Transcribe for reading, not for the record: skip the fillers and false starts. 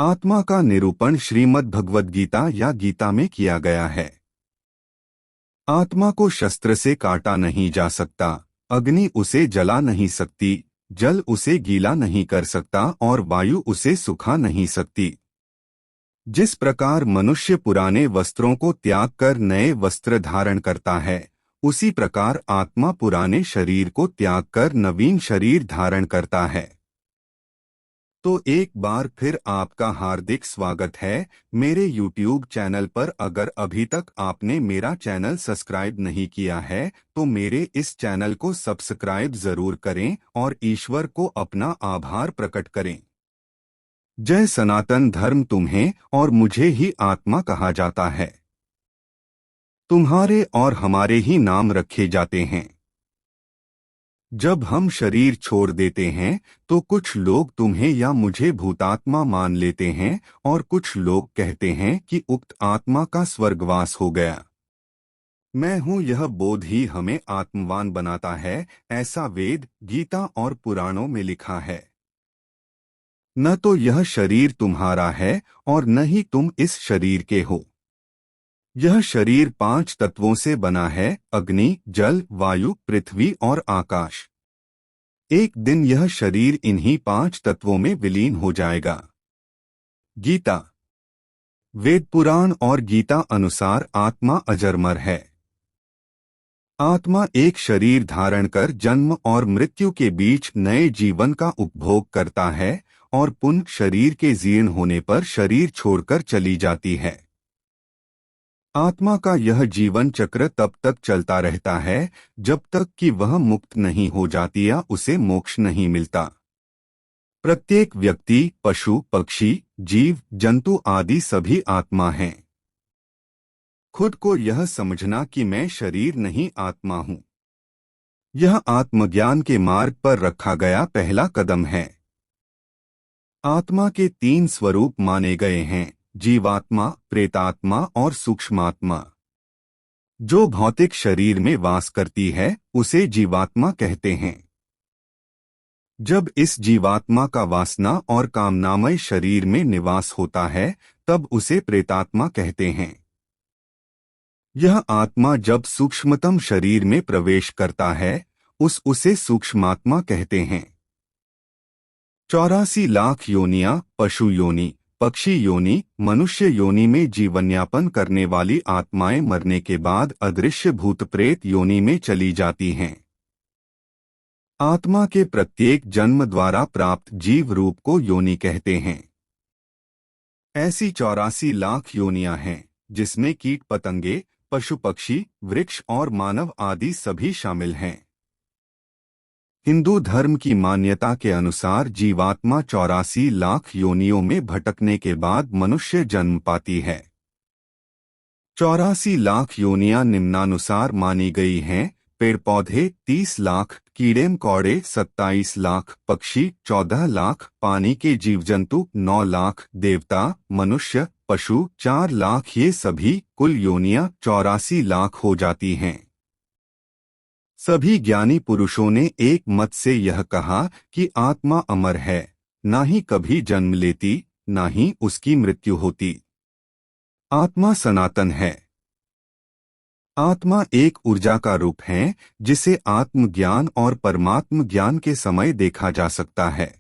आत्मा का निरूपण श्रीमद् भगवद गीता या गीता में किया गया है। आत्मा को शस्त्र से काटा नहीं जा सकता, अग्नि उसे जला नहीं सकती, जल उसे गीला नहीं कर सकता और वायु उसे सुखा नहीं सकती। जिस प्रकार मनुष्य पुराने वस्त्रों को त्याग कर नए वस्त्र धारण करता है, उसी प्रकार आत्मा पुराने शरीर को त्याग कर नवीन शरीर धारण करता है। तो एक बार फिर आपका हार्दिक स्वागत है मेरे YouTube चैनल पर। अगर अभी तक आपने मेरा चैनल सब्सक्राइब नहीं किया है तो मेरे इस चैनल को सब्सक्राइब जरूर करें और ईश्वर को अपना आभार प्रकट करें। जय सनातन धर्म। तुम्हें और मुझे ही आत्मा कहा जाता है। तुम्हारे और हमारे ही नाम रखे जाते हैं। जब हम शरीर छोड़ देते हैं तो कुछ लोग तुम्हें या मुझे भूतात्मा मान लेते हैं और कुछ लोग कहते हैं कि उक्त आत्मा का स्वर्गवास हो गया। मैं हूँ यह बोध ही हमें आत्मवान बनाता है, ऐसा वेद, गीता और पुराणों में लिखा है। न तो यह शरीर तुम्हारा है और न ही तुम इस शरीर के हो। यह शरीर 5 तत्वों से बना है: अग्नि, जल, वायु, पृथ्वी और आकाश। एक दिन यह शरीर इन्हीं 5 तत्वों में विलीन हो जाएगा। गीता। वेद, पुराण और गीता अनुसार आत्मा अजरमर है। आत्मा एक शरीर धारण कर जन्म और मृत्यु के बीच नए जीवन का उपभोग करता है और पुनः शरीर के जीर्ण होने पर शरीर छोड़कर चली जाती है। आत्मा का यह जीवन चक्र तब तक चलता रहता है जब तक कि वह मुक्त नहीं हो जाती या उसे मोक्ष नहीं मिलता। प्रत्येक व्यक्ति, पशु, पक्षी, जीव जंतु आदि सभी आत्मा हैं। खुद को यह समझना कि मैं शरीर नहीं आत्मा हूँ, यह आत्मज्ञान के मार्ग पर रखा गया पहला कदम है। आत्मा के 3 स्वरूप माने गए हैं: जीवात्मा, प्रेतात्मा और सूक्ष्मात्मा। जो भौतिक शरीर में वास करती है उसे जीवात्मा कहते हैं। जब इस जीवात्मा का वासना और कामनामय शरीर में निवास होता है तब उसे प्रेतात्मा कहते हैं। यह आत्मा जब सूक्ष्मतम शरीर में प्रवेश करता है उसे सूक्ष्मात्मा कहते हैं। 84 लाख योनियां, पशु योनि, पक्षी योनि, मनुष्य योनि में जीवनयापन करने वाली आत्माएं मरने के बाद अदृश्य भूत प्रेत योनि में चली जाती हैं। आत्मा के प्रत्येक जन्म द्वारा प्राप्त जीव रूप को योनि कहते हैं। ऐसी 84 लाख योनियां हैं जिसमें कीट पतंगे, पशु पक्षी, वृक्ष और मानव आदि सभी शामिल हैं। हिंदू धर्म की मान्यता के अनुसार जीवात्मा 84 लाख योनियों में भटकने के बाद मनुष्य जन्म पाती है। 84 लाख योनियां निम्नानुसार मानी गई हैं: पेड़ पौधे 30 लाख, कीड़े मकोड़े 27 लाख, पक्षी 14 लाख, पानी के जीव जंतु 9 लाख, देवता, मनुष्य, पशु 4 लाख। ये सभी कुल योनियां 84 लाख हो जाती हैं। सभी ज्ञानी पुरुषों ने एक मत से यह कहा कि आत्मा अमर है, ना ही कभी जन्म लेती, ना ही उसकी मृत्यु होती। आत्मा सनातन है। आत्मा एक ऊर्जा का रूप है जिसे आत्मज्ञान और परमात्म ज्ञान के समय देखा जा सकता है।